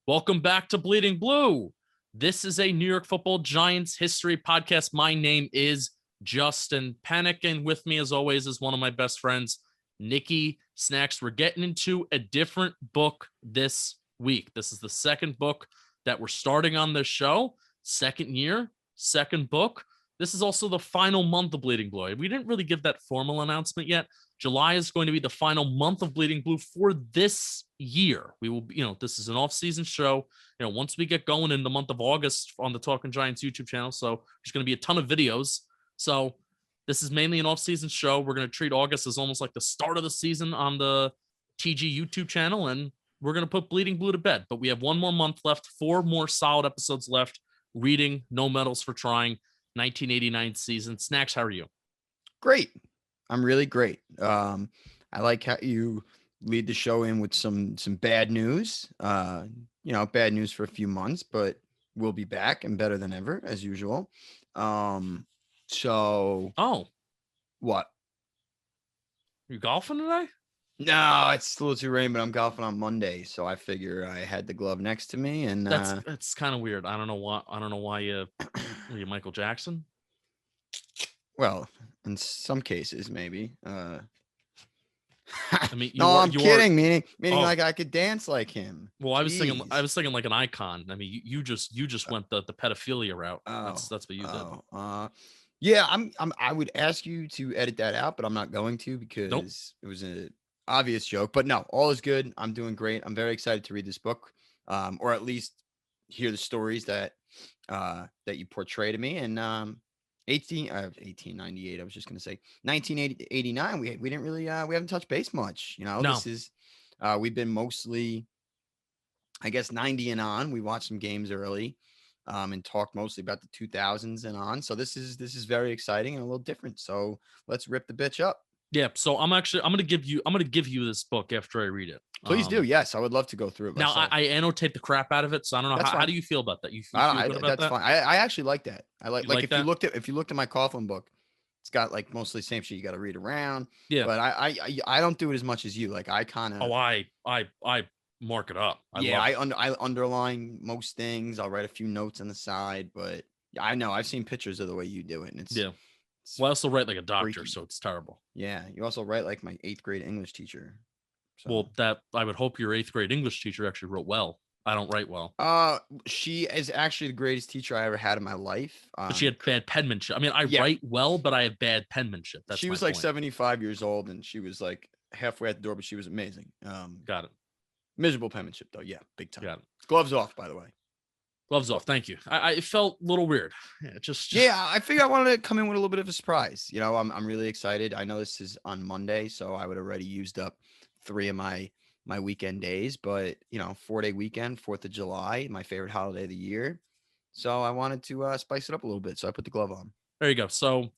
Welcome back to Bleeding Blue. This is a New York Football Giants history podcast. My name is Justin Panic, and with me, as always, is one of my best friends, Nikki Snacks. We're getting into a different book this week. This is the second book that we're starting on this show. Second year, second book. This is also the final month of Bleeding Blue. We didn't really give that formal announcement yet. July is going to be the final month of Bleeding Blue for this year. We will, this is an off-season show. Once we get going in the month of August on the Talking Giants YouTube channel, so there's going to be a ton of videos. So this is mainly an off-season show. We're going to treat August as almost like the start of the season on the TG YouTube channel, and we're going to put Bleeding Blue to bed. But we have one more month left, 4 more solid episodes left. Reading, no medals for trying, 1989 season. Snacks, how are you? Great. I'm really great. I like how you lead the show in with some bad news. Bad news for a few months, but we'll be back and better than ever as usual. What? You golfing today? No, it's a little too rainy, but I'm golfing on Monday, so I figure I had the glove next to me, and that's kind of weird. I don't know why you Michael Jackson. Well, in some cases, maybe. I mean, I'm kidding. Meaning, like I could dance like him. Well, I was thinking like an icon. I mean, you just went the pedophilia route. That's what you did. Yeah, I would ask you to edit that out, but I'm not going to because it was an obvious joke. But no, all is good. I'm doing great. I'm very excited to read this book, or at least hear the stories that you portray to me. And 1898. I was just going to say 1989. We didn't really, we haven't touched base much. No. This is, we've been mostly, I guess, 90 and on. We watched some games early, and talked mostly about the 2000s and on. So this is very exciting and a little different. So let's rip the bitch up. Yeah. So I'm going to give you this book after I read it. Please do. Yes, I would love to go through it myself. Now I annotate the crap out of it, so I don't know how do you feel about that? You feel good about that's that? fine. I actually like that. I like if that? you looked at my Coughlin book, it's got like mostly the same shit. You got to read around. Yeah. But I don't do it as much as you. Like I kind of. Oh, I mark it up. I underline most things. I'll write a few notes on the side, but I know I've seen pictures of the way you do it, and it's Well, I also write like a doctor, freaky. so it's terrible. Yeah, you also write like my 8th grade English teacher. So. Well, that I would hope your 8th grade English teacher actually wrote well. I don't write well. She is actually the greatest teacher I ever had in my life. But she had bad penmanship. I mean, I write well, but I have bad penmanship. She was like 75 years old, and she was like halfway at the door, but she was amazing. Got it. Miserable penmanship though. Yeah, big time. Got it. Gloves off, by the way. Gloves off. Thank you. I felt a little weird. Yeah, I figured I wanted to come in with a little bit of a surprise. I'm really excited. I know this is on Monday, so I would already used up 3 of my weekend days, but 4-day weekend, 4th of July, my favorite holiday of the year. So I wanted to spice it up a little bit. So I put the glove on. There you go. So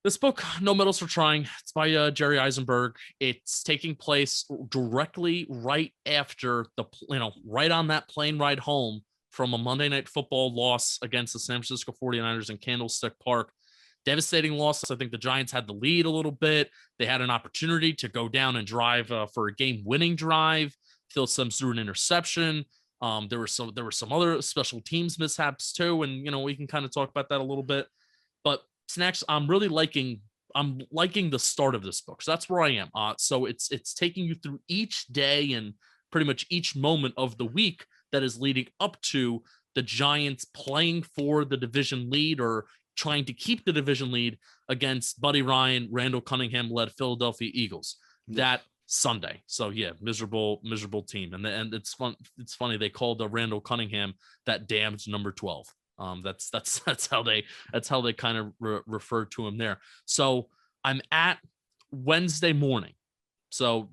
this book, No Medals for Trying, it's by Jerry Izenberg. It's taking place directly right after right on that plane ride home from a Monday Night Football loss against the San Francisco 49ers in Candlestick Park. Devastating loss. I think the Giants had the lead a little bit. They had an opportunity to go down and drive for a game-winning drive. Phil Simms threw an interception. There were some other special teams mishaps too, and we can kind of talk about that a little bit. But Snacks, I'm liking the start of this book. So that's where I am. So it's taking you through each day and pretty much each moment of the week that is leading up to the Giants playing for the division lead or trying to keep the division lead against Buddy Ryan, Randall Cunningham led Philadelphia Eagles that Sunday. So yeah, miserable team. And it's fun. It's funny. They called Randall Cunningham that damned number 12. That's how they kind of refer to him there. So I'm at Wednesday morning. So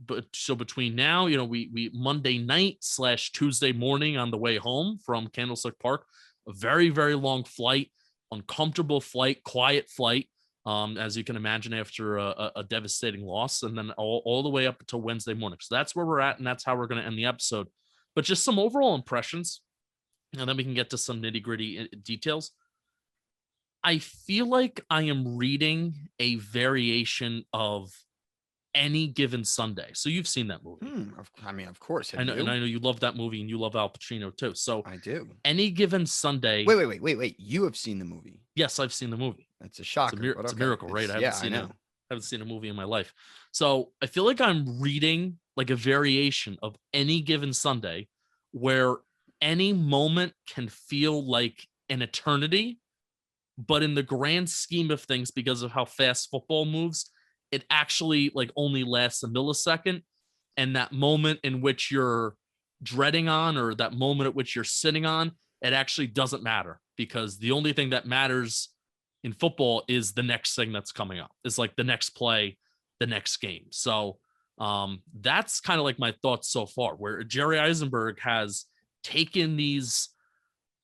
between now, we Monday night / Tuesday morning on the way home from Candlestick Park, a very, very long flight, uncomfortable flight, quiet flight, as you can imagine after a devastating loss, and then all the way up until Wednesday morning. So that's where we're at, and that's how we're going to end the episode. But just some overall impressions, and then we can get to some nitty-gritty details. I feel like I am reading a variation of Any Given Sunday. So you've seen that movie. I mean, of course. Have And you? I know you love that movie and you love Al Pacino too. So I do. Any Given Sunday. Wait. You have seen the movie? Yes, I've seen the movie. That's a shocker. It's a miracle, right? I know. I haven't seen a movie in my life. So I feel like I'm reading like a variation of Any Given Sunday where any moment can feel like an eternity, but in the grand scheme of things, because of how fast football moves, it actually like only lasts a millisecond. And that moment in which you're dreading on, or that moment at which you're sitting on, it actually doesn't matter, because the only thing that matters in football is the next thing that's coming up. It's like the next play, the next game. So that's kind of like my thoughts so far, where Jerry Izenberg has taken these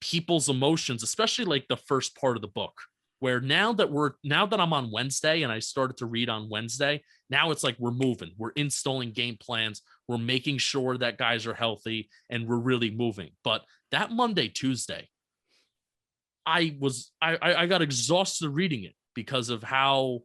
people's emotions, especially like the first part of the book, where now that I'm on Wednesday and I started to read on Wednesday, now it's like we're moving, we're installing game plans, we're making sure that guys are healthy, and we're really moving. But that Monday, Tuesday, I got exhausted reading it because of how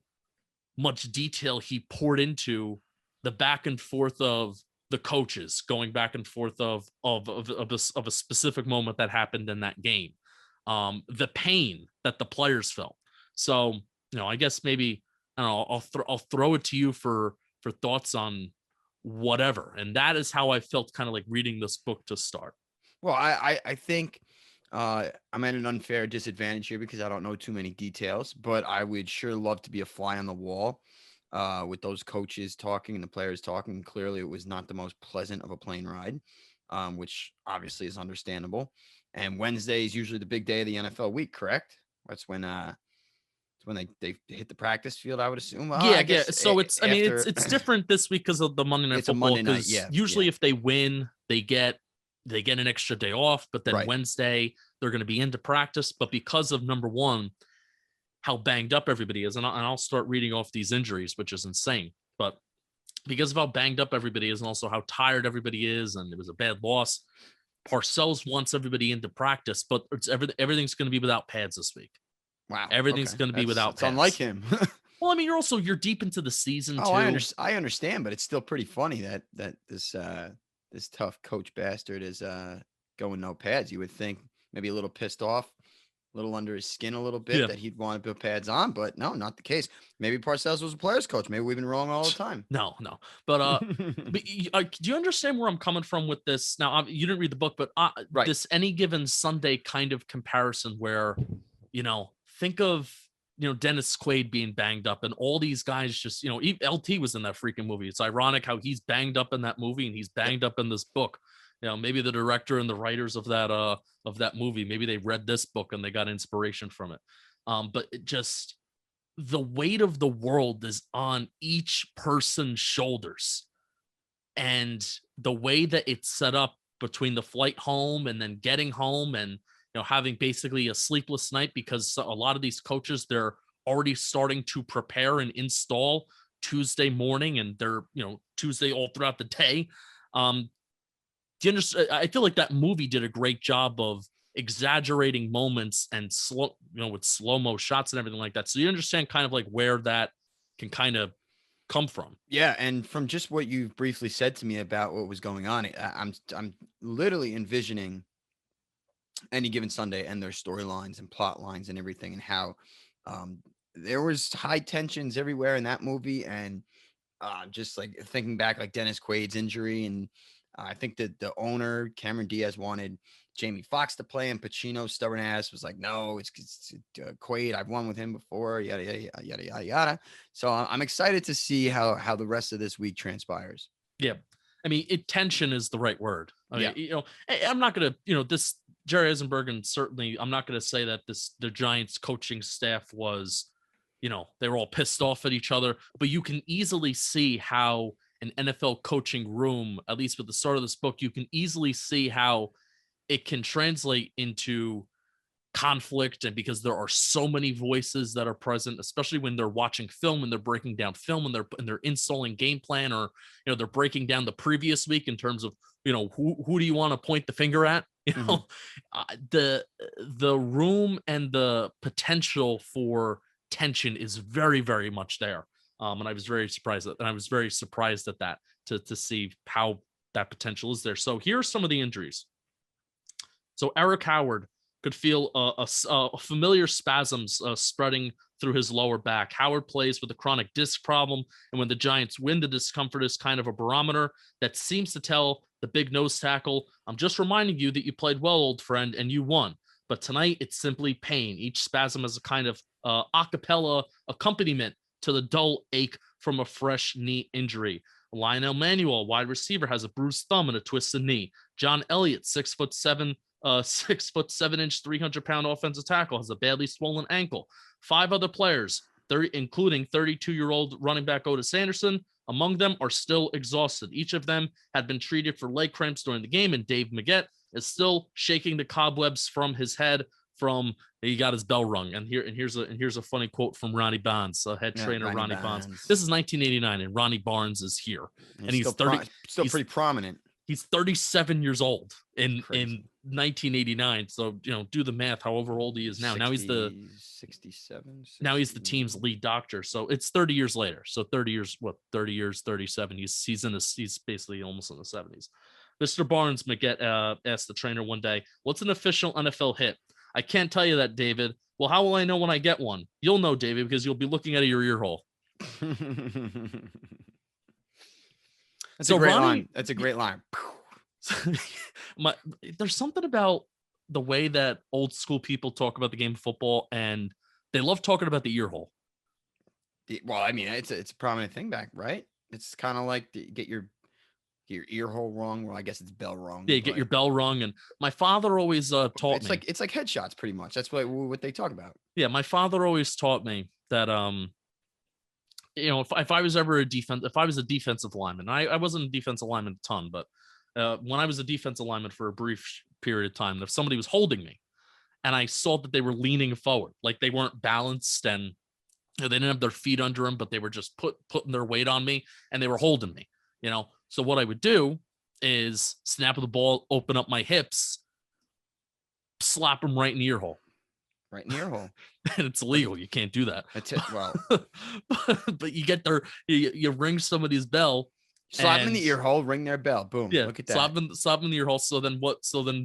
much detail he poured into the back and forth of the coaches going back and forth of a specific moment that happened in that game, the pain that the players felt. So, I guess maybe I don't know, I'll throw it to you for thoughts on whatever. And that is how I felt kind of like reading this book to start. Well, I think I'm at an unfair disadvantage here because I don't know too many details, but I would sure love to be a fly on the wall with those coaches talking and the players talking. Clearly, it was not the most pleasant of a plane ride, which obviously is understandable. And Wednesday is usually the big day of the NFL week, correct? That's when they hit the practice field, I would assume. Yeah. So it's different this week because of the Monday Night Football. Because usually if they win, they get an extra day off. But then Wednesday they're going to be into practice. But because of number one, how banged up everybody is, and I'll start reading off these injuries, which is insane. But because of how banged up everybody is, and also how tired everybody is, and it was a bad loss, Parcells wants everybody into practice, but everything's going to be without pads this week. Wow. Everything's going to be without pads. Unlike him. Well, I mean, you're deep into the season too. I understand, but it's still pretty funny that this tough coach bastard is going no pads. You would think maybe a little pissed off, a little under his skin a little bit that he'd want to put pads on, but no, not the case. Maybe Parcells was a player's coach. Maybe we've been wrong all the time. No. But do you understand where I'm coming from with this? Now, you didn't read the book, but this Any Given Sunday kind of comparison where, think of, Dennis Quaid being banged up and all these guys just, LT was in that freaking movie. It's ironic how he's banged up in that movie and he's banged up in this book. Maybe the director and the writers of that movie, maybe they read this book and they got inspiration from it. But it just, the weight of the world is on each person's shoulders. And the way that it's set up between the flight home and then getting home and, having basically a sleepless night, because a lot of these coaches, they're already starting to prepare and install Tuesday morning, and they're, Tuesday all throughout the day. Do you understand? I feel like that movie did a great job of exaggerating moments and with slow-mo shots and everything like that. So you understand kind of like where that can kind of come from. Yeah. And from just what you briefly said to me about what was going on, I'm literally envisioning Any Given Sunday and their storylines and plot lines and everything, and how there was high tensions everywhere in that movie. And just like thinking back, like Dennis Quaid's injury, and I think that the owner, Cameron Diaz, wanted Jamie Foxx to play, and Pacino's stubborn ass was like, no, it's Quaid. I've won with him before, yada, yada, yada, yada, yada. So I'm excited to see how the rest of this week transpires. Yeah. I mean, tension is the right word. I mean, I'm not going to, this Jerry Izenberg, and certainly I'm not going to say that the Giants coaching staff was, they were all pissed off at each other, but you can easily see how an NFL coaching room, at least with the start of this book, you can easily see how it can translate into conflict. And because there are so many voices that are present, especially when they're watching film and they're breaking down film and they're installing game plan, or, they're breaking down the previous week in terms of, who do you want to point the finger at? The room and the potential for tension is very, very much there. And I was very surprised at that to see how that potential is there. So here are some of the injuries. So Eric Howard could feel a familiar spasms spreading through his lower back. Howard plays with a chronic disc problem, and when the Giants win, the discomfort is kind of a barometer that seems to tell the big nose tackle, I'm just reminding you that you played well, old friend, and you won. But tonight, it's simply pain. Each spasm is a kind of a cappella accompaniment to the dull ache from a fresh knee injury. Lionel Manuel, wide receiver, has a bruised thumb and a twisted knee. John Elliott, 6'7", 6'7" 300-pound offensive tackle, has a badly swollen ankle. 5 other players, including 32-year-old running back Otis Anderson, among them, are still exhausted. Each of them had been treated for leg cramps during the game, and Dave Maggette is still shaking the cobwebs from his head from he got his bell rung. And here's a funny quote from Ronnie Barnes, head trainer Ronnie Barnes. This is 1989, and Ronnie Barnes is here, and he's still pretty prominent. He's 37 years old in 1989. So do the math. However old he is now. 60, now he's the 67. 60, now he's the team's lead doctor. So it's 30 years later. So 30 years, 37. He's basically almost in the 70s. Mr. Barnes Maggette asked the trainer one day, "What's an official NFL hit?" "I can't tell you that, David." "Well, how will I know when I get one?" "You'll know, David, because you'll be looking out of your ear hole." That's a great line. That's a great line. There's something about the way that old school people talk about the game of football, and they love talking about the ear hole. Well, I mean, it's a prominent thing back, right? It's kind of like get your ear hole wrong. Well, I guess it's bell wrong. Yeah, get your bell rung. And my father always taught me. It's like headshots, pretty much. That's what they talk about. Yeah, my father always taught me that if I was ever if I was a defensive lineman, I wasn't a defensive lineman a ton, but when I was a defensive lineman for a brief period of time, if somebody was holding me and I saw that they were leaning forward, like they weren't balanced and they didn't have their feet under them, but they were just putting their weight on me and they were holding me, So what I would do is snap the ball, open up my hips, slap them right in the ear hole. Right in the ear hole. And it's illegal. You can't do that. That's it. Well, but you get you ring somebody's bell. Slap them in the ear hole, ring their bell. Boom. Yeah. Look at that. Slap them in the ear hole. So then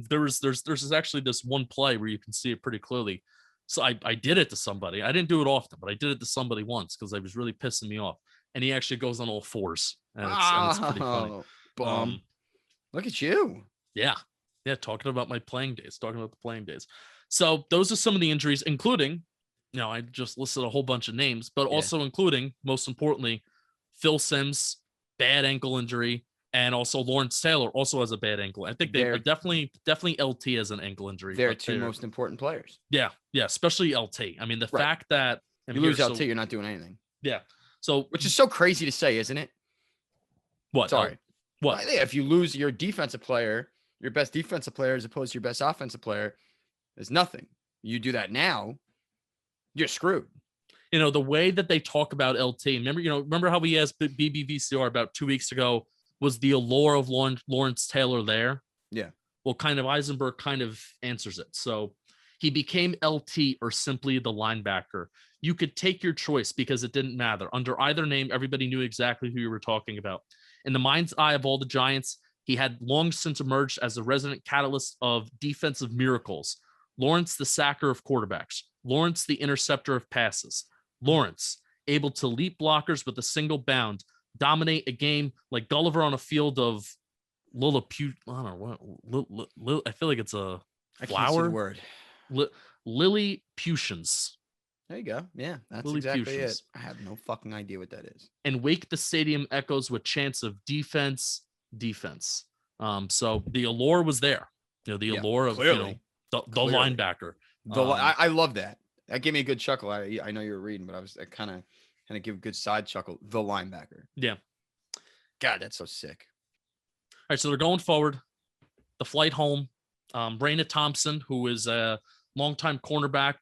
there's actually this one play where you can see it pretty clearly. So I did it to somebody. I didn't do it often, but I did it to somebody once because it was really pissing me off. And he actually goes on all fours. And it's pretty funny. Look at you. Yeah. Yeah. Talking about the playing days. So those are some of the injuries, including, I just listed a whole bunch of names, but also including, most importantly, Phil Simms, bad ankle injury, and also Lawrence Taylor also has a bad ankle. I think they're definitely LT has an ankle injury. They're two most important players. Yeah. Yeah. Especially LT. I mean, the fact that you lose LT, you're not doing anything. Yeah. So, which is so crazy to say, isn't it? What? Sorry. What? If you lose your defensive player, your best defensive player, as opposed to your best offensive player, there's nothing. You do that now, you're screwed. The way that they talk about LT. Remember how we asked BBVCR about 2 weeks ago, was the allure of Lawrence Taylor there? Yeah. Well, Izenberg kind of answers it. So he became LT or simply the linebacker. You could take your choice because it didn't matter. Under either name, everybody knew exactly who you were talking about. In the mind's eye of all the Giants, he had long since emerged as the resident catalyst of defensive miracles. Lawrence, the sacker of quarterbacks. Lawrence, the interceptor of passes. Lawrence, able to leap blockers with a single bound, dominate a game like Gulliver on a field of Lilliput. I don't know what. I feel like it's a flower. I can't see the word. Lilliputians. There you go. Yeah, that's exactly it. I have no fucking idea what that is. And wake the stadium echoes with chants of defense. So the allure was there. Allure of the linebacker. I love that. That gave me a good chuckle. I know you were reading, but I kind of give a good side chuckle. The linebacker. Yeah. God, that's so sick. All right, so they're going forward. The flight home. Raina Thompson, who is a longtime cornerback.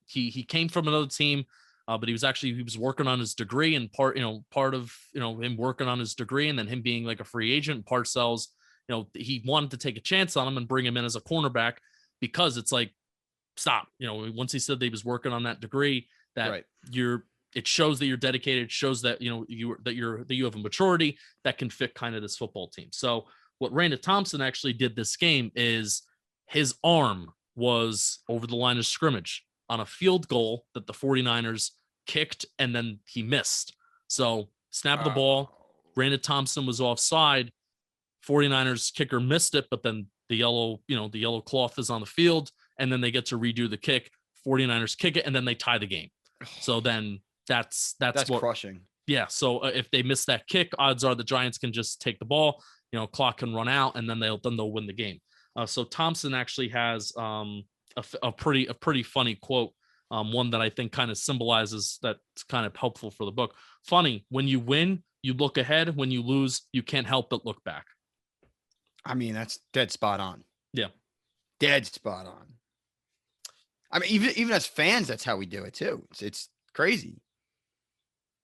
He came from another team, but he was working on his degree, and part of him working on his degree and then him being like a free agent. Parcells, he wanted to take a chance on him and bring him in as a cornerback because it's like, stop. Once he said that he was working on that degree, that you're it shows that you're dedicated. It shows that you have a maturity that can fit kind of this football team. So what Randall Thompson actually did this game is his arm was over the line of scrimmage on a field goal that the 49ers kicked, and then he missed. So snapped the ball. Randall Thompson was offside. 49ers kicker missed it, but then the yellow cloth is on the field, and then they get to redo the kick. 49ers kick it, and then they tie the game. So then that's what, crushing. Yeah. So if they miss that kick, odds are the Giants can just take the ball. Clock can run out, and then they'll win the game. So Thompson actually has a pretty funny quote, one that I think kind of symbolizes that's kind of helpful for the book. Funny, when you win, you look ahead. When you lose, you can't help but look back. I mean, that's dead spot on. Yeah, dead spot on. I mean, even as fans, that's how we do it too. It's crazy.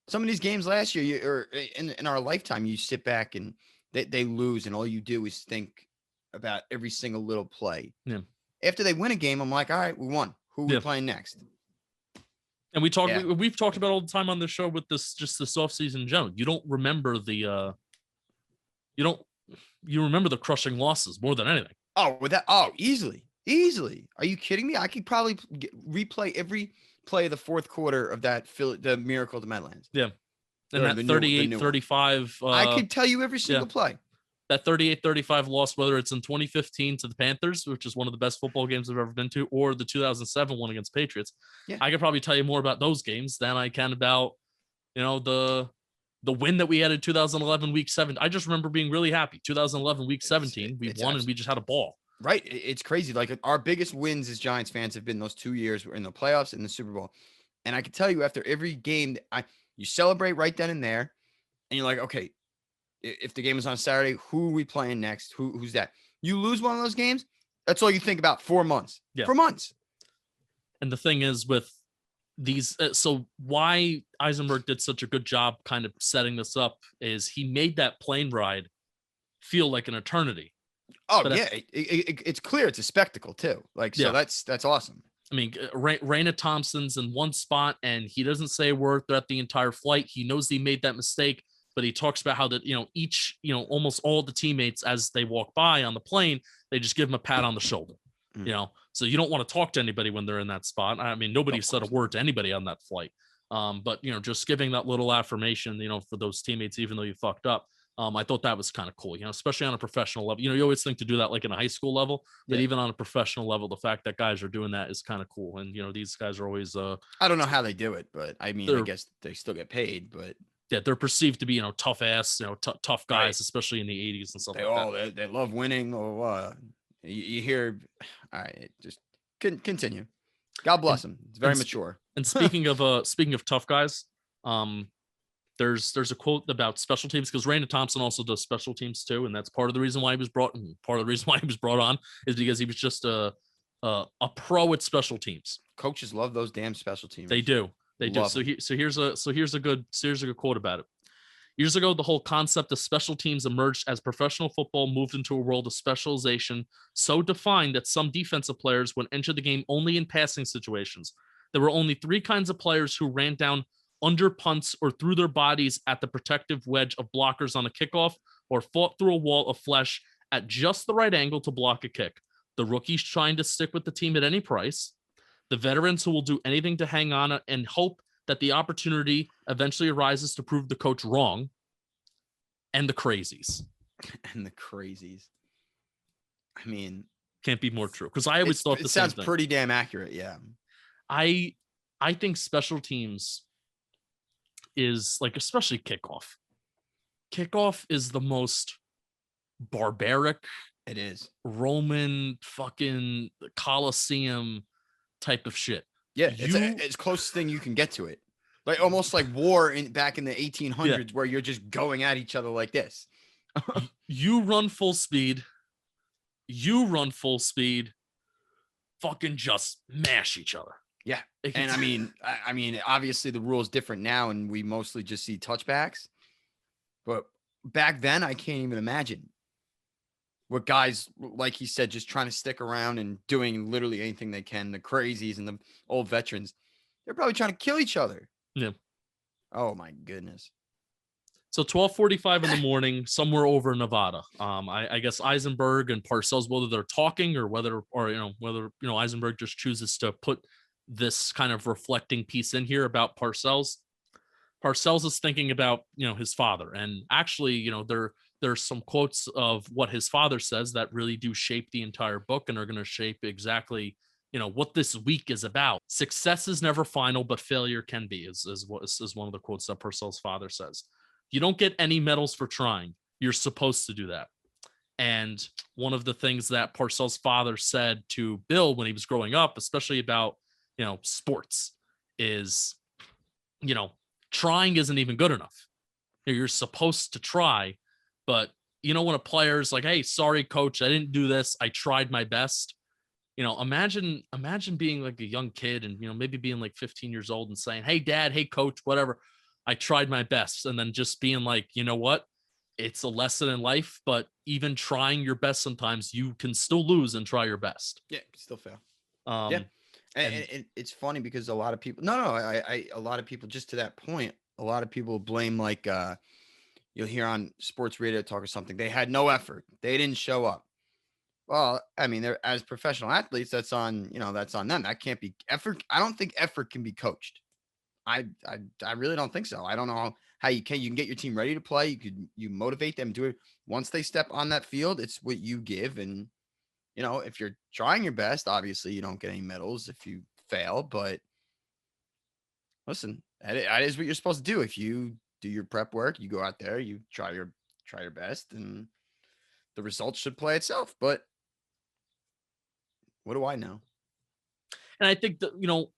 Some of these games last year, or in our lifetime, you sit back and they lose, and all you do is think about every single little play. Yeah. After they win a game, I'm like, all right, we won. Who are we playing next? And we've talked about all the time on the show with this offseason in general. You don't remember you remember the crushing losses more than anything. Easily. Are you kidding me? I could probably replay every play of the fourth quarter of the Miracle at the Meadowlands. Yeah. And that 38-35. I could tell you every single play. That 38-35 loss, whether it's in 2015 to the Panthers, which is one of the best football games I've ever been to, or the 2007 one against Patriots. Yeah. I could probably tell you more about those games than I can about, the win that we had in 2011 week 7. I just remember being really happy. 2011 week 17, we won and we just had a ball. Right. It's crazy. Like, our biggest wins as Giants fans have been those 2 years in the playoffs and the Super Bowl. And I can tell you, after every game, you celebrate right then and there, and you're like, okay, if the game is on Saturday, who are we playing next? Who's that? You lose one of those games, that's all you think about 4 months. Yeah. 4 months. And the thing is with these, so why Izenberg did such a good job kind of setting this up is he made that plane ride feel like an eternity. Oh, but yeah, it's clear it's a spectacle too. So that's awesome. I mean, Randall Thompson's in one spot and he doesn't say a word throughout the entire flight. He knows he made that mistake, but he talks about how that, each, almost all the teammates as they walk by on the plane, they just give him a pat on the shoulder, so you don't want to talk to anybody when they're in that spot. I mean, nobody said a word to anybody on that flight. But, just giving that little affirmation, for those teammates, even though you fucked up. I thought that was kind of cool, especially on a professional level. You always think to do that like in a high school level, but even on a professional level, the fact that guys are doing that is kind of cool. And, these guys are always, I don't know how they do it, but I mean, I guess they still get paid, but yeah, they're perceived to be, tough ass, tough guys, especially in the 80s and stuff They love winning or you hear, all right, just continue. God bless them. It's very mature. And speaking of tough guys, there's a quote about special teams because Randall Thompson also does special teams too, and that's part of the reason why he was brought on is because he was just a pro at special teams. Coaches love those damn special teams. They do. So here's a good quote about it. Years ago, the whole concept of special teams emerged as professional football moved into a world of specialization so defined that some defensive players would enter the game only in passing situations. There were only 3 kinds of players who ran down under punts or threw their bodies at the protective wedge of blockers on a kickoff or fought through a wall of flesh at just the right angle to block a kick. The rookies trying to stick with the team at any price, the veterans who will do anything to hang on and hope that the opportunity eventually arises to prove the coach wrong, and the crazies. I mean, can't be more true because I always thought the same thing. It sounds pretty damn accurate. Yeah. I think special teams is like, especially kickoff. Kickoff is the most barbaric. It is Roman fucking Colosseum type of shit. Yeah, it's closest thing you can get to it. Like almost like war back in the 1800s where you're just going at each other like this. You run full speed, fucking just mash each other. Yeah. And I mean, obviously the rule is different now and we mostly just see touchbacks. But back then I can't even imagine what guys, like he said, just trying to stick around and doing literally anything they can. The crazies and the old veterans, they're probably trying to kill each other. Yeah. Oh my goodness. So 12:45 in the morning, somewhere over in Nevada. I guess Izenberg and Parcells, whether they're talking or whether Izenberg just chooses to put this kind of reflecting piece in here about Parcells. Parcells is thinking about his father, and actually there's some quotes of what his father says that really do shape the entire book and are going to shape exactly what this week is about. Success is never final, but failure can be. Is one of the quotes that Purcell's father says. You don't get any medals for trying. You're supposed to do that. And one of the things that Parcells' father said to Bill when he was growing up, especially about sports, is trying isn't even good enough. You're supposed to try, but when a player's like, "Hey, sorry, coach, I didn't do this. I tried my best." Imagine being like a young kid and maybe being like 15 years old and saying, "Hey, dad, hey, coach, whatever, I tried my best," and then just being like, "You know what? It's a lesson in life, but even trying your best, sometimes you can still lose and try your best." Yeah, still fail. Yeah. Um, and And it's funny because a lot of people, no, a lot of people, just to that point, a lot of people blame, like, you'll hear on sports radio talk or something. They had no effort. They didn't show up. Well, I mean, they're, as professional athletes, that's on, that's on them. That can't be effort. I don't think effort can be coached. I really don't think so. I don't know how you can get your team ready to play. You motivate them, do it once they step on that field. It's what you give, and if you're trying your best, obviously you don't get any medals if you fail. But listen, that is what you're supposed to do. If you do your prep work, you go out there, you try your best, and the results should play itself. But what do I know? I think that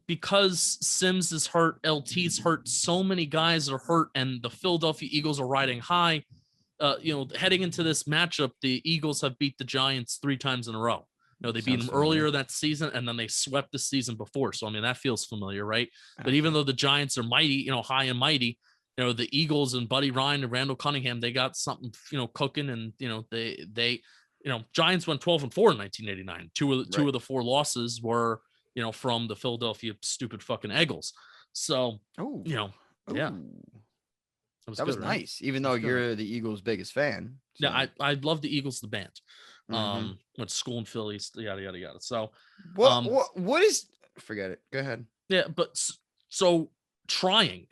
because Sims is hurt, LT's hurt, so many guys are hurt, and the Philadelphia Eagles are riding high. Heading into this matchup, the Eagles have beat the Giants 3 times in a row. They beat Sounds them familiar. earlier that season, and then they swept the season before. So, I mean, that feels familiar, right? But even Okay. though the Giants are mighty, high and mighty, the Eagles and Buddy Ryan and Randall Cunningham, they got something, cooking, and Giants went 12-4 in 1989. Two Right. of the 4 losses were, from the Philadelphia stupid fucking Eagles. So, Oh, yeah, oh, that was that was good, right? nice. Even That though was good. you're the Eagles' biggest fan, Yeah, so. I love the Eagles, the band. Mm-hmm. Went to school in Philly, yada yada yada. So, What um, what is? Forget it. Go ahead. yeah, but so trying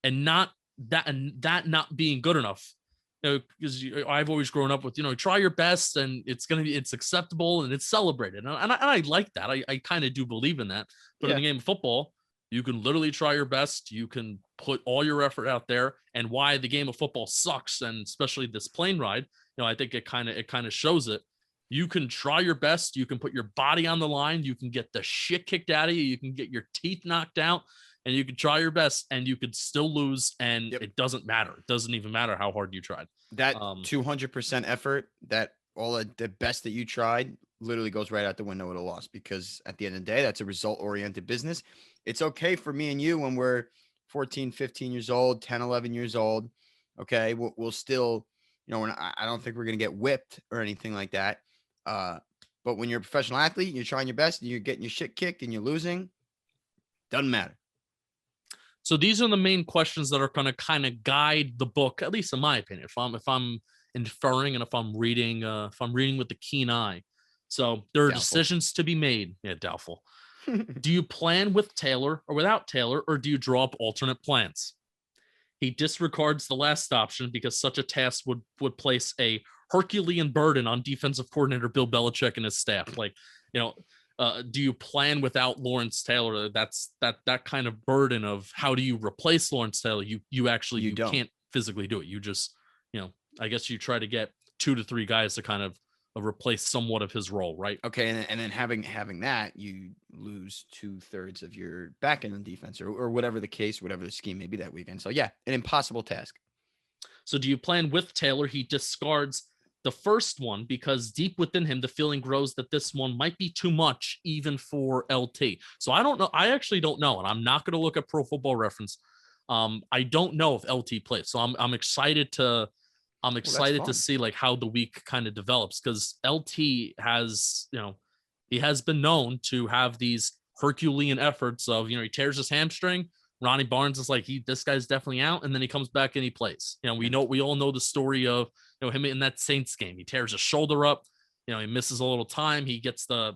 and that not being good enough, because I've always grown up with try your best and it's acceptable and it's celebrated, and I like that. I kind of do believe in that. But in Yeah. the game of football, you can literally try your best. You can put all your effort out there, and why the game of football sucks, and especially this plane ride. I think it kind of shows it. You can try your best. You can put your body on the line. You can get the shit kicked out of you. You can get your teeth knocked out, and you can try your best, and you could still lose, and Yep. it doesn't matter. It doesn't even matter how hard you tried. That Um, 200% effort, that all of the best that you tried, literally goes right out the window with a loss, because at the end of the day, that's a result oriented business. It's okay for me and you when we're 14, 15 years old, 10, 11 years old. Okay. We'll still, I don't think we're going to get whipped or anything like that. Uh, but when you're a professional athlete, you're trying your best and you're getting your shit kicked and you're losing, doesn't matter. so these are the main questions that are going to kind of guide the book, at least in my opinion. If I'm inferring and if I'm reading with the keen eye. So there are Doubtful. decisions to be made. Yeah, doubtful. Do you plan with Taylor or without Taylor, or do you draw up alternate plans? He disregards the last option because such a task would place a Herculean burden on defensive coordinator Bill Belichick and his staff. Like, you know, do you plan without Lawrence Taylor? That's that kind of burden of how do you replace Lawrence Taylor? You Don't. can't physically do it. You just, I guess you try to get 2 to 3 guys to kind of replace somewhat of his role, right? Okay, and then having that, you lose 2/3 of your back end defense, or whatever the case, whatever the scheme may be that weekend. So yeah, an impossible task. So do you plan with Taylor? He discards the first one because deep within him, the feeling grows that this one might be too much even for LT. So I don't know. I actually don't know. And I'm not going to look at Pro Football Reference. I don't know if LT plays. So I'm excited to Well, that's fun. see like how the week kind of develops, because LT has, he has been known to have these Herculean efforts of, he tears his hamstring. Ronnie Barnes is like, this guy's definitely out, and then he comes back and he plays. We all know the story of him in that Saints game. He tears his shoulder up. He misses a little time. He gets the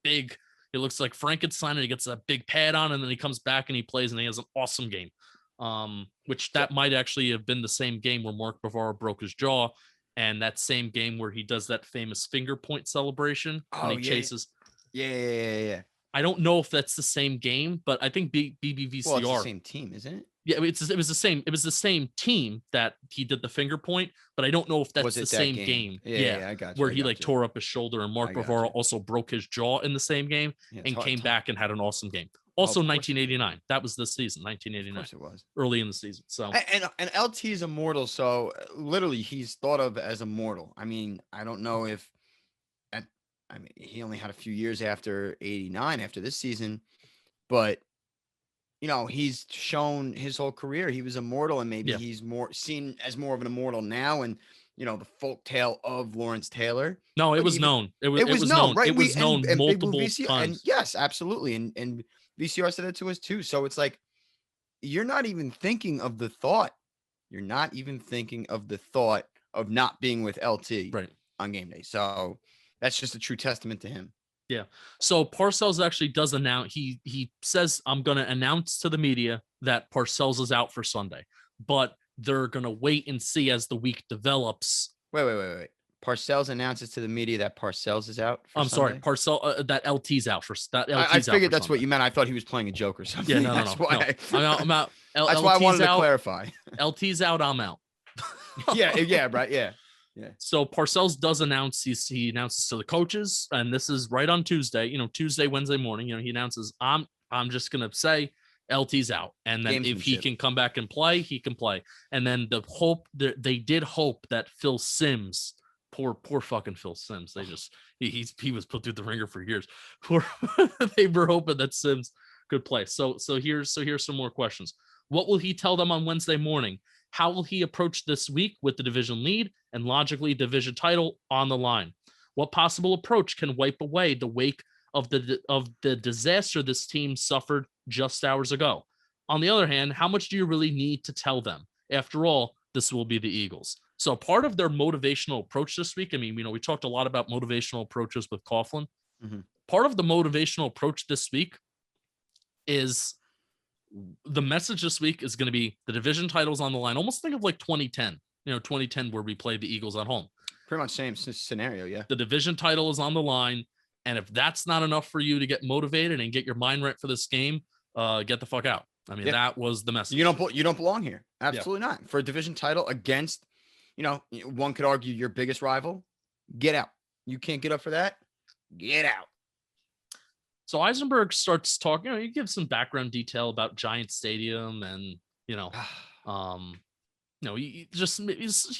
big. It looks like Frankenstein, and he gets that big pad on, and then he comes back and he plays, and he has an awesome game. Which that might actually have been the same game where Mark Bavaro broke his jaw, and that same game where he does that famous finger point celebration when he chases. Yeah. I don't know if that's the same game, but I think BBVCR. Well, it's the same team, isn't it? Yeah, it was the same. It was the same team that he did the finger point, but I don't know if that's the same game. Yeah, I got you. Where he tore up his shoulder, and Mark Bavaro also broke his jaw in the same game and came back and had an awesome game. Also, 1989. That was the season, 1989. Of course it was early in the season. So and LT is immortal. So literally, he's thought of as immortal. I mean, I don't know if. I mean, he only had a few years after 89, after this season, but he's shown his whole career he was immortal, and maybe he's more seen as more of an immortal now. And the folk tale of Lawrence Taylor. No, it was known. It was known, right? It was known multiple times. And yes, absolutely. And VCR said it to us too. So it's like, you're not even thinking of the thought. You're not even thinking of the thought of not being with LT on game day. So that's just a true testament to him. Yeah. So Parcells actually does announce, he says, I'm going to announce to the media that Parcells is out for Sunday, but they're going to wait and see as the week develops. Wait. Parcells announces to the media that Parcells is out for Sunday? Sorry, Parcells, that LT's out for that. I figured that's Sunday. What you meant. I thought he was playing a joke or something. Yeah, no. I'm out. That's why I wanted to clarify. LT's out, I'm out. yeah, right, yeah. So Parcells does announce, he announces to the coaches, and this is right on Tuesday, Tuesday, Wednesday morning, he announces, I'm just going to say LT's out. And then if he can come back and play, he can play. And then they did hope that Phil Simms, poor fucking Phil Simms, he was put through the ringer for years. They were hoping that Simms could play. So here's some more questions. What will he tell them on Wednesday morning? How will he approach this week with the division lead and logically division title on the line? What possible approach can wipe away the wake of the disaster this team suffered just hours ago? On the other hand, how much do you really need to tell them? After all, this will be the Eagles. So part of their motivational approach this week, I mean, we talked a lot about motivational approaches with Coughlin. Mm-hmm. Part of the motivational approach this week is the message this week is going to be the division titles on the line. Almost think of like 2010, 2010 where we played the Eagles at home. Pretty much same scenario, yeah. The division title is on the line, and if that's not enough for you to get motivated and get your mind right for this game, get the fuck out. I mean, that was the message. You don't belong here. Absolutely not. For a division title against, one could argue your biggest rival, get out. You can't get up for that, get out. So Izenberg starts talking, he gives some background detail about Giant Stadium, and, he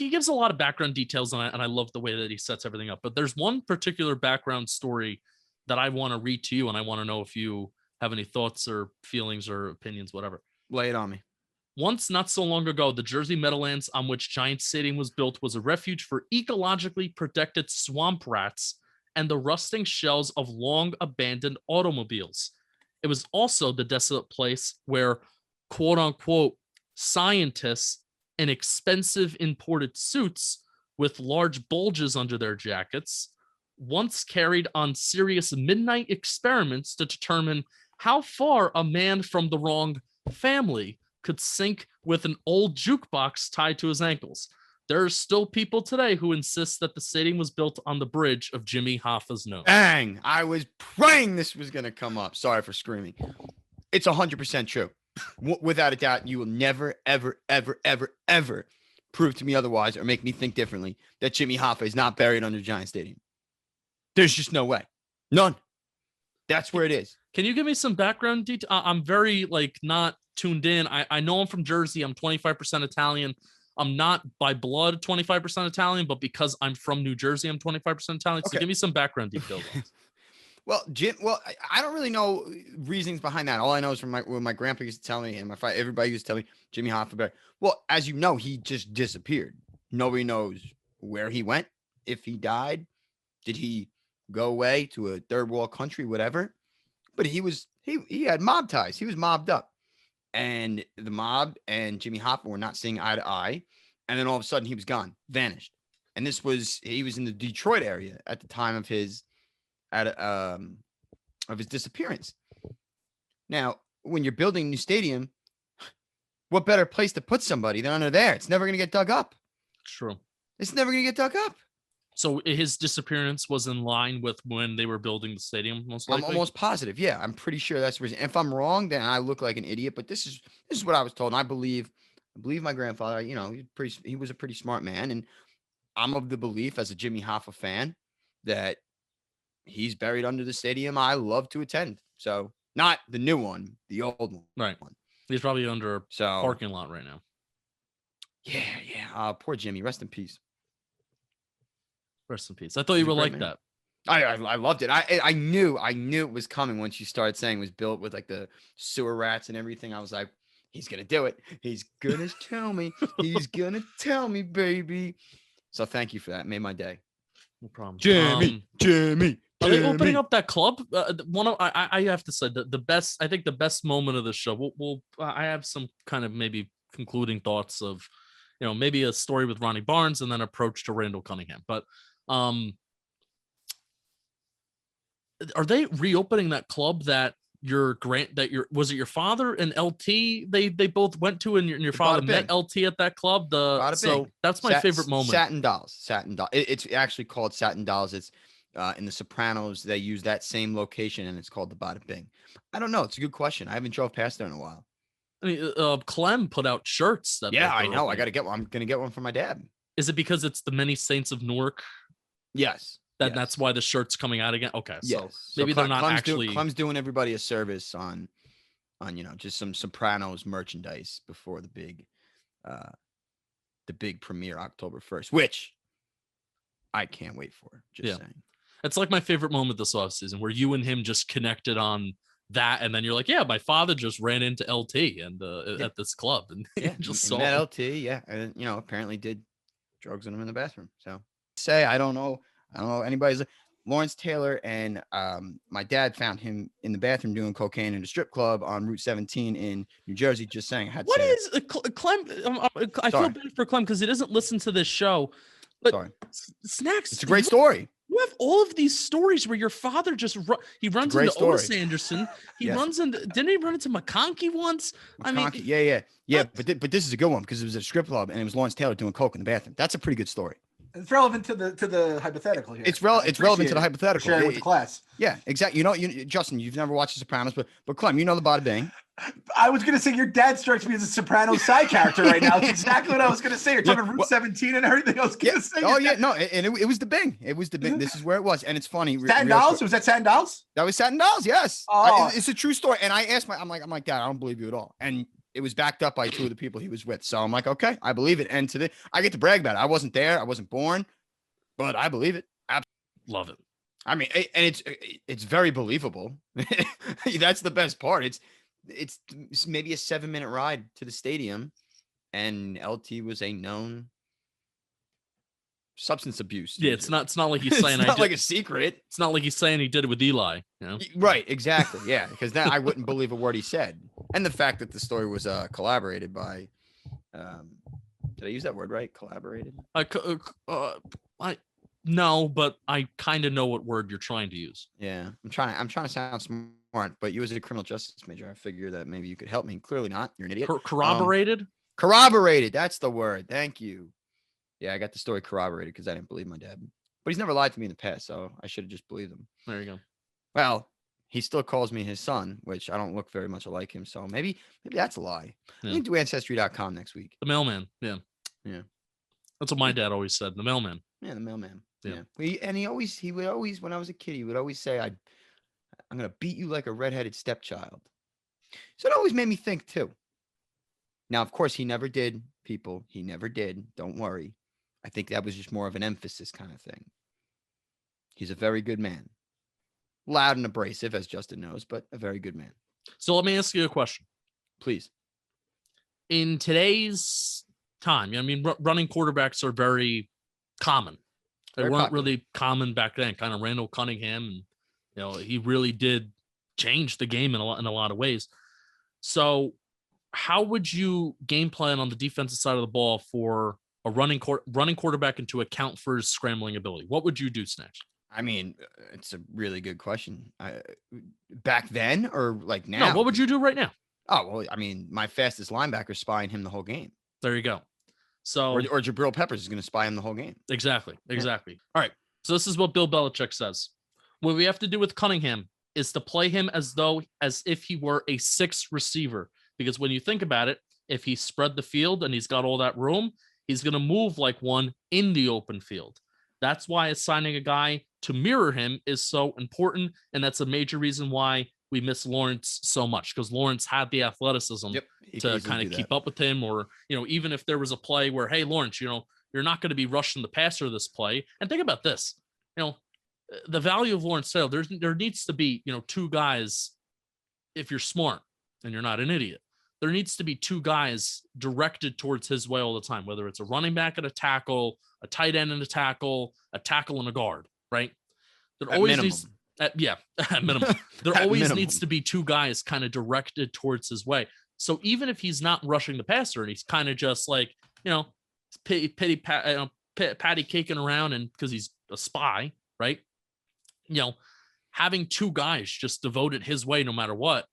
gives a lot of background details, and I love the way that he sets everything up. But there's one particular background story that I want to read to you, and I want to know if you have any thoughts or feelings or opinions, whatever. Lay it on me. Once, not so long ago, the Jersey Meadowlands on which Giant Stadium was built was a refuge for ecologically protected swamp rats and the rusting shells of long-abandoned automobiles. It was also the desolate place where, quote-unquote, scientists in expensive imported suits with large bulges under their jackets once carried on serious midnight experiments to determine how far a man from the wrong family could sink with an old jukebox tied to his ankles. There are still people today who insist that the stadium was built on the bridge of Jimmy Hoffa's nose. Dang, I was praying this was going to come up. Sorry for screaming. It's 100% true. Without a doubt, you will never, ever, ever, ever, ever prove to me otherwise or make me think differently that Jimmy Hoffa is not buried under Giant Stadium. There's just no way. None. That's where it is. Can you give me some background detail? I'm very, not tuned in. I know I'm from Jersey. I'm 25% Italian. I'm not by blood 25% Italian, but because I'm from New Jersey, I'm 25% Italian. So give me some background details. Well, I don't really know reasons behind that. All I know is from what my grandpa used to tell me, and everybody used to tell me Jimmy Hoffa. Well, as you know, he just disappeared. Nobody knows where he went. If he died, did he go away to a third world country, whatever? But he had mob ties. He was mobbed up. and the mob and Jimmy Hoffa were not seeing eye to eye. And then all of a sudden he was gone, vanished. And he was in the Detroit area at the time of his disappearance. Now, when you're building a new stadium, what better place to put somebody than under there? It's never going to get dug up. True. It's never going to get dug up. So his disappearance was in line with when they were building the stadium, most likely? I'm almost positive. Yeah, I'm pretty sure that's the reason. If I'm wrong, then I look like an idiot. But this is what I was told. And I believe my grandfather. You know, he was a pretty smart man, and I'm of the belief as a Jimmy Hoffa fan that he's buried under the stadium I love to attend. So not the new one, the old one. Right. He's probably under a So parking lot right now. Yeah. Poor Jimmy. Rest in peace. Rest in peace. I thought you would like that. I loved it. I knew it was coming once you started saying it was built with like the sewer rats and everything. I was like, he's gonna do it. He's gonna tell me. He's gonna tell me, baby. So thank you for that. Made my day. No problem. Jimmy. Are they opening up that club? I have to say the best. I think the best moment of the show. I have some kind of maybe concluding thoughts of, maybe a story with Ronnie Barnes and then approach to Randall Cunningham. But are they reopening that club that was it your father and LT they both went to, and your father met LT at that club? So that's my favorite moment. Satin Dolls. It's actually called Satin Dolls. It's in The Sopranos. They use that same location, and it's called the Bada Bing. I don't know. It's a good question. I haven't drove past there in a while. I mean, Clem put out shirts. I know. I got to get one. I'm going to get one for my dad. Is it because it's the many saints of Newark? Yes. That's why the shirt's coming out again. Okay. Yes. So maybe they're not Clem's doing everybody a service on just some Sopranos merchandise before the big premiere October 1st, which I can't wait for. Just saying. It's like my favorite moment this offseason where you and him just connected on that, and then you're like, yeah, my father just ran into LT and at this club, and just saw met LT, and apparently did drugs on him in the bathroom. So I don't know anybody's. Lawrence Taylor and my dad found him in the bathroom doing cocaine in a strip club on Route 17 in New Jersey. Just saying, what is Clem? I feel bad for Clem because he doesn't listen to this show. But sorry, Snacks. It's a great story. You have all of these stories where your father just runs into Otis Anderson. He runs into. Didn't he run into McConkey once? McConkey, yeah. But this is a good one because it was a strip club and it was Lawrence Taylor doing coke in the bathroom. That's a pretty good story. It's relevant to the hypothetical here. It's relevant to the hypothetical. Sharing with the class. Yeah, exactly. Justin, you've never watched The Sopranos, but Clem, you know the Bada Bing. I was going to say your dad strikes me as a Sopranos side character right now. It's exactly what I was going to say. You're talking Route 17 and everything. I was going to say. Oh yeah, no, and it was the Bing. It was the Bing. This is where it was, and it's funny. Satin Dolls? Was that Satin Dolls? That was Satin Dolls. Yes. Oh. It's a true story. And I asked I'm like, Dad, I don't believe you at all. And it was backed up by two of the people he was with. So I'm like, okay, I believe it. And I get to brag about it. I wasn't there. I wasn't born, but I believe it. Absolutely. Love it. I mean, and it's very believable. That's the best part. It's maybe a 7-minute ride to the stadium, and LT was a known substance abuse. Yeah, it's not like he's saying it's not like a secret. It's not like he's saying he did it with Eli. Right? Exactly. Yeah, because then I wouldn't believe a word he said, and the fact that the story was collaborated by. Did I use that word right? Collaborated. No, but I kind of know what word you're trying to use. Yeah, I'm trying to sound smart, but you as a criminal justice major, I figure that maybe you could help me. Clearly not. You're an idiot. Corroborated? Corroborated. That's the word. Thank you. Yeah, I got the story corroborated because I didn't believe my dad. But he's never lied to me in the past, so I should have just believed him. There you go. Well, he still calls me his son, which I don't look very much like him. So maybe that's a lie. Yeah. I'm going to do Ancestry.com next week. The mailman. Yeah. Yeah. That's what my dad always said. The mailman. Yeah, the mailman. Yeah. He would always, when I was a kid, he would always say, I'm going to beat you like a redheaded stepchild. So it always made me think too. Now, of course, he never did, people. He never did. Don't worry. I think that was just more of an emphasis kind of thing. He's a very good man. Loud and abrasive, as Justin knows, but a very good man. So let me ask you a question. Please. In today's time, I mean, running quarterbacks are very common. They weren't really common back then. Kind of Randall Cunningham, and he really did change the game in a lot of ways. So, how would you game plan on the defensive side of the ball for a running quarterback and to account for his scrambling ability? What would you do, Snatch? I mean, it's a really good question. Back then or like No, now? what would you do right now? Oh, well, I mean, my fastest linebacker spying him the whole game. There you go. So, or Jabril Peppers is going to spy him the whole game. Exactly. All right. So this is what Bill Belichick says. What we have to do with Cunningham is to play him as if he were a 6th receiver. Because when you think about it, if he spread the field and he's got all that room, he's going to move like one in the open field. That's why assigning a guy to mirror him is so important. And that's a major reason why we miss Lawrence so much, because Lawrence had the athleticism to kind of keep up with him. Or, even if there was a play where, hey, Lawrence, you're not going to be rushing the passer this play. And think about this, the value of Lawrence Taylor, there needs to be, 2 guys. If you're smart and you're not an idiot, there needs to be 2 guys directed towards his way all the time, whether it's a running back and a tackle, a tight end and a tackle and a guard, right? There always needs, at minimum, there always needs to be 2 guys kind of directed towards his way. So even if he's not rushing the passer and he's kind of just like, patty caking around, and because he's a spy, right? Having 2 guys just devoted his way no matter what,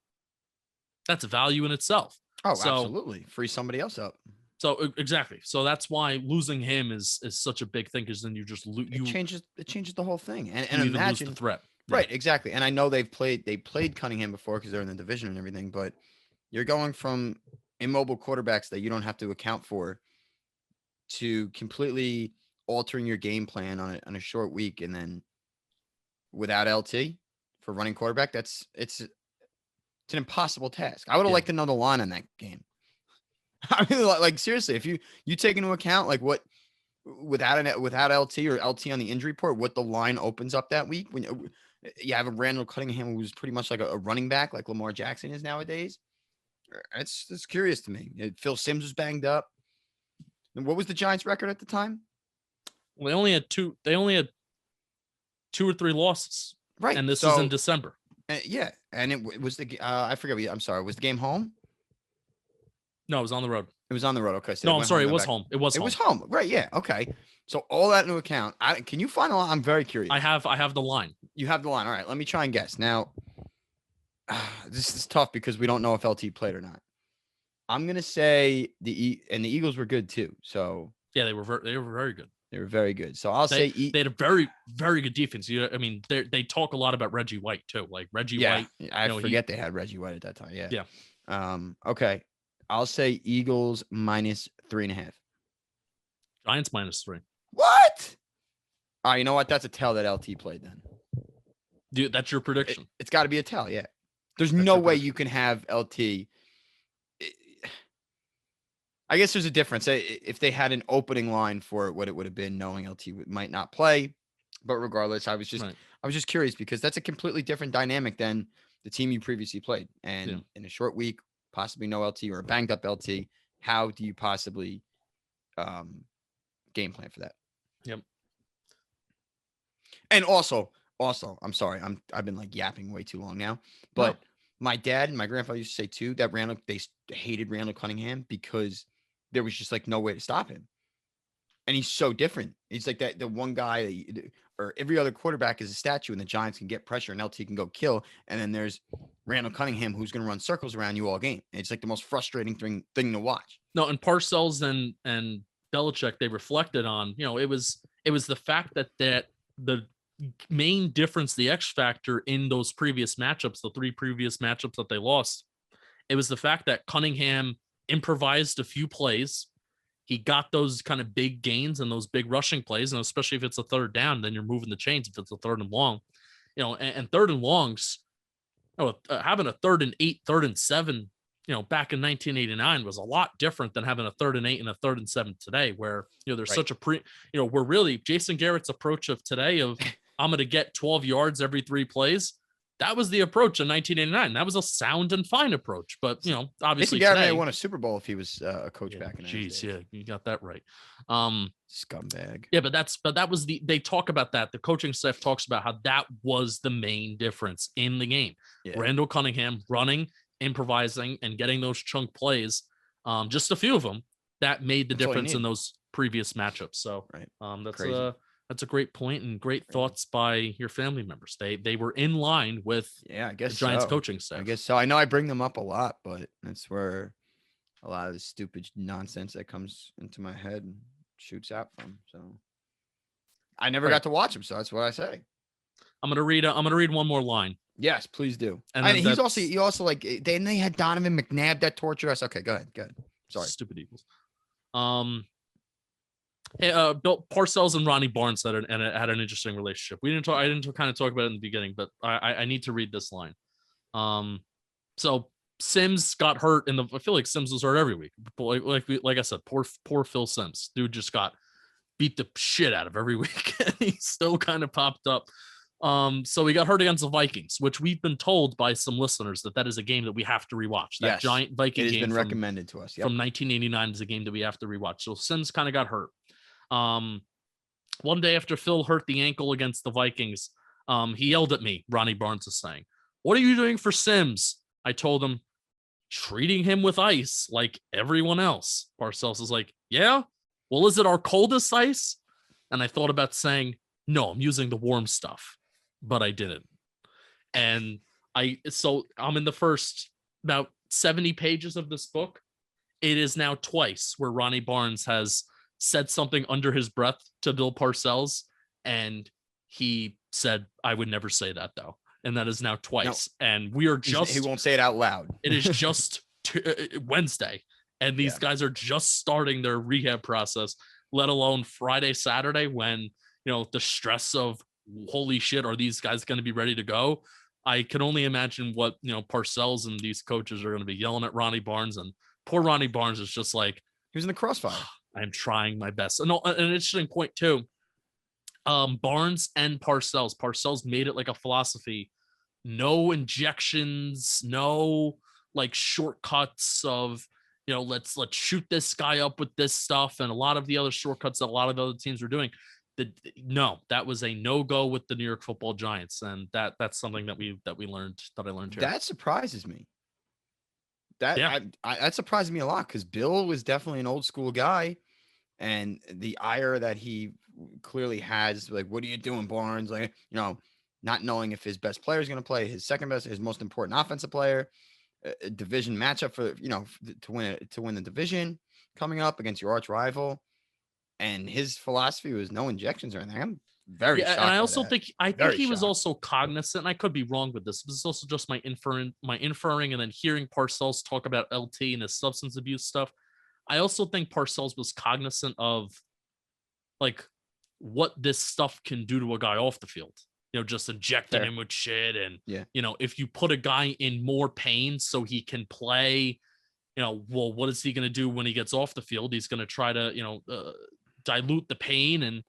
that's a value in itself. Oh, absolutely. Free somebody else up. So exactly. So that's why losing him is such a big thing, because then you just it changes the whole thing. And you imagine lose the threat. Right, exactly. And I know they played Cunningham before because they're in the division and everything, but you're going from immobile quarterbacks that you don't have to account for to completely altering your game plan on a short week, and then without LT for running quarterback, it's an impossible task. I would have liked to know the line on that game. I mean, like seriously, if you take into account like what without LT or LT on the injury report, what the line opens up that week when you have a Randall Cunningham who's pretty much like a running back like Lamar Jackson is nowadays. It's curious to me. Phil Simms was banged up. And what was the Giants' record at the time? Well, they only had 2 or 3 losses. Right. And this is in December. Yeah. And it was I forget. I'm sorry. Was the game home? No, it was on the road. It was on the road. Okay. So no, I'm sorry. It was home. It was home. Right. Yeah. Okay. So all that into account, can you find a line? I'm very curious. I have the line. You have the line. All right. Let me try and guess. Now, this is tough because we don't know if LT played or not. I'm going to say the Eagles were good too. So yeah, they were very good. They were very good. So I'll say they had a very, very good defense. I mean, they talk a lot about Reggie White too. Like Reggie White. I forget they had Reggie White at that time. Yeah. Yeah. Okay. I'll say Eagles -3.5. Giants -3. What? All right. You know what? That's a tell that LT played then. Dude, that's your prediction. It's got to be a tell. Yeah. There's no way you can have LT. I guess there's a difference. If they had an opening line for it, what it would have been, knowing LT might not play. But regardless, I was just curious because that's a completely different dynamic than the team you previously played. And in a short week, possibly no LT or a banged up LT, how do you possibly game plan for that? Yep. And also, I'm sorry, I've been like yapping way too long now, but my dad and my grandfather used to say too that they hated Randall Cunningham because there was just like no way to stop him. And he's so different. He's like the one guy or every other quarterback is a statue, and the Giants can get pressure and LT can go kill. And then there's Randall Cunningham who's going to run circles around you all game. It's like the most frustrating thing to watch. No, and Parcells and Belichick, they reflected on, it was the fact that the main difference, the X factor in those previous matchups, the 3 previous matchups that they lost, it was the fact that Cunningham improvised a few plays. He got those kind of big gains and those big rushing plays, and especially if it's a 3rd down, then you're moving the chains. If it's a 3rd and long, and 3rd and longs, having a 3rd and 8, 3rd and 7, back in 1989 was a lot different than having a 3rd and 8 and a 3rd and 7 today, where there's such a we're really Jason Garrett's approach of today of I'm going to get 12 yards every 3 plays. That was the approach in 1989. That was a sound and fine approach. But, obviously Jason Garrett may have won a Super Bowl if he was a coach back in the day. Jeez, yeah, you got that right. Scumbag. Yeah, but that was they talk about that. The coaching staff talks about how that was the main difference in the game. Yeah. Randall Cunningham running improvising and getting those chunk plays, just a few of them that made the That's all you difference in need. those previous matchups. So Right. that's that's a great point and great Crazy. thoughts by your family members. They were in line with Yeah, I the guess Giants so. coaching staff. I guess so. I know I bring them up a lot, but that's where a lot of the stupid nonsense that comes into my head and shoots out from. So I never Right. got to watch them, so that's what I say. I'm gonna read one more line. Yes, please do. And And then he that's also like they had Donovan McNabb that tortured us. Okay, go ahead. Sorry. stupid Eagles. Bill Parcells and Ronnie Barnes had an interesting relationship. I didn't kind of talk about it in the beginning, but I need to read this line. So Sims got hurt I feel like Sims was hurt every week. Like I said, poor Phil Sims. Dude just got beat the shit out of every week, and he still kind of popped up. So he got hurt against the Vikings, which we've been told by some listeners that is a game that we have to rewatch. That Yes, giant Viking it has game been recommended to us. from 1989 is a game that we have to rewatch. So Sims kind of got hurt. One day after Phil hurt the ankle against the Vikings, he yelled at me, Ronnie Barnes is saying, "What are you doing for Sims?" I told him, "Treating him with ice like everyone else." Parcells is like, "Yeah? Well, is it our coldest ice?" And I thought about saying, "No, I'm using the warm stuff," but I didn't. And so I'm in the first about 70 pages of this book. It is now twice where Ronnie Barnes has said something under his breath to Bill Parcells, and he said, "I would never say that though." And that is now twice. No, and we are he won't say it out loud. It is just Wednesday, and these guys are just starting their rehab process, let alone Friday, Saturday, when, the stress of, holy shit, are these guys going to be ready to go? I can only imagine what, Parcells and these coaches are going to be yelling at Ronnie Barnes, and poor Ronnie Barnes is just like, he was in the crossfire. I'm trying my best. And an interesting point too. Barnes and Parcells made it like a philosophy. No injections, no like shortcuts of, let's shoot this guy up with this stuff. And a lot of the other shortcuts that a lot of the other teams were doing. That was a no-go with the New York Football Giants. And that's something that I learned here. That surprises me. That surprised me a lot, because Bill was definitely an old school guy, and the ire that he clearly has, like, what are you doing, Barnes? Like, not knowing if his best player is going to play, his second best, his most important offensive player, a division matchup for, to win the division coming up against your arch rival. And his philosophy was no injections or anything. I'm very shocked. And I also think he was shocked. also cognizant, and I could be wrong with this. This is also just my inferring, and then hearing Parcells talk about LT and his substance abuse stuff. I also think Parcells was cognizant of like what this stuff can do to a guy off the field. Just injecting him with shit, and if you put a guy in more pain so he can play, well, what is he going to do when he gets off the field? He's going to try to dilute the pain and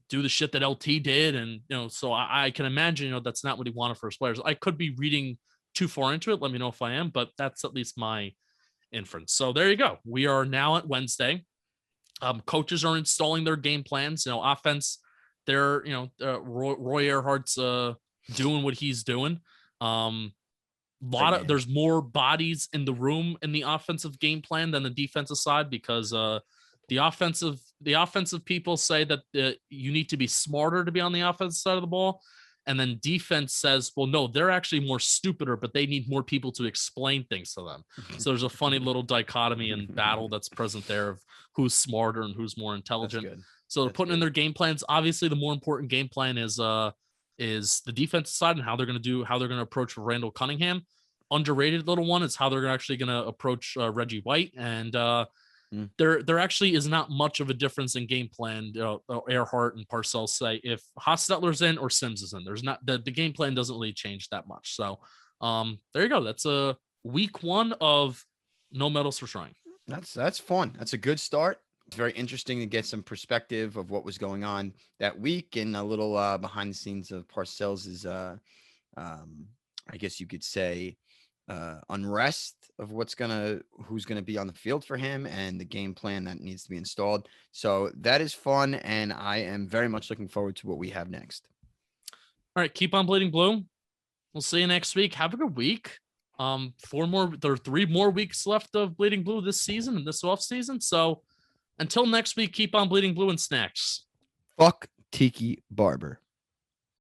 do the shit that LT did. And, so I can imagine, that's not what he wanted for his players. I could be reading too far into it. Let me know if I am, but that's at least my inference. So there you go. We are now at Wednesday. Coaches are installing their game plans, offense. They're, Roy Earhart's doing what he's doing. There's more bodies in the room in the offensive game plan than the defensive side, because the offensive people say that you need to be smarter to be on the offensive side of the ball. And then defense says, well, no, they're actually more stupider, but they need more people to explain things to them. So there's a funny little dichotomy and battle that's present there of who's smarter and who's more intelligent. So they're putting in their game plans. Obviously, the more important game plan is the defensive side and how they're going to approach Randall Cunningham. Underrated little one is how they're actually going to approach Reggie White. And there actually is not much of a difference in game plan. Earhart and Parcells say if Hostetler's in or Sims is in, there's not the game plan doesn't really change that much. So there you go. That's a week 1 of no medals for trying. That's fun. That's a good start. It's very interesting to get some perspective of what was going on that week, and a little behind the scenes of Parcells' I guess you could say unrest of who's gonna be on the field for him, and the game plan that needs to be installed. So that is fun, and I am very much looking forward to what we have next. All right, keep on bleeding blue. We'll see you next week. Have a good week. There are 3 more weeks left of Bleeding Blue this season and this off season. So until next week, keep on bleeding blue and snacks. Fuck Tiki Barber.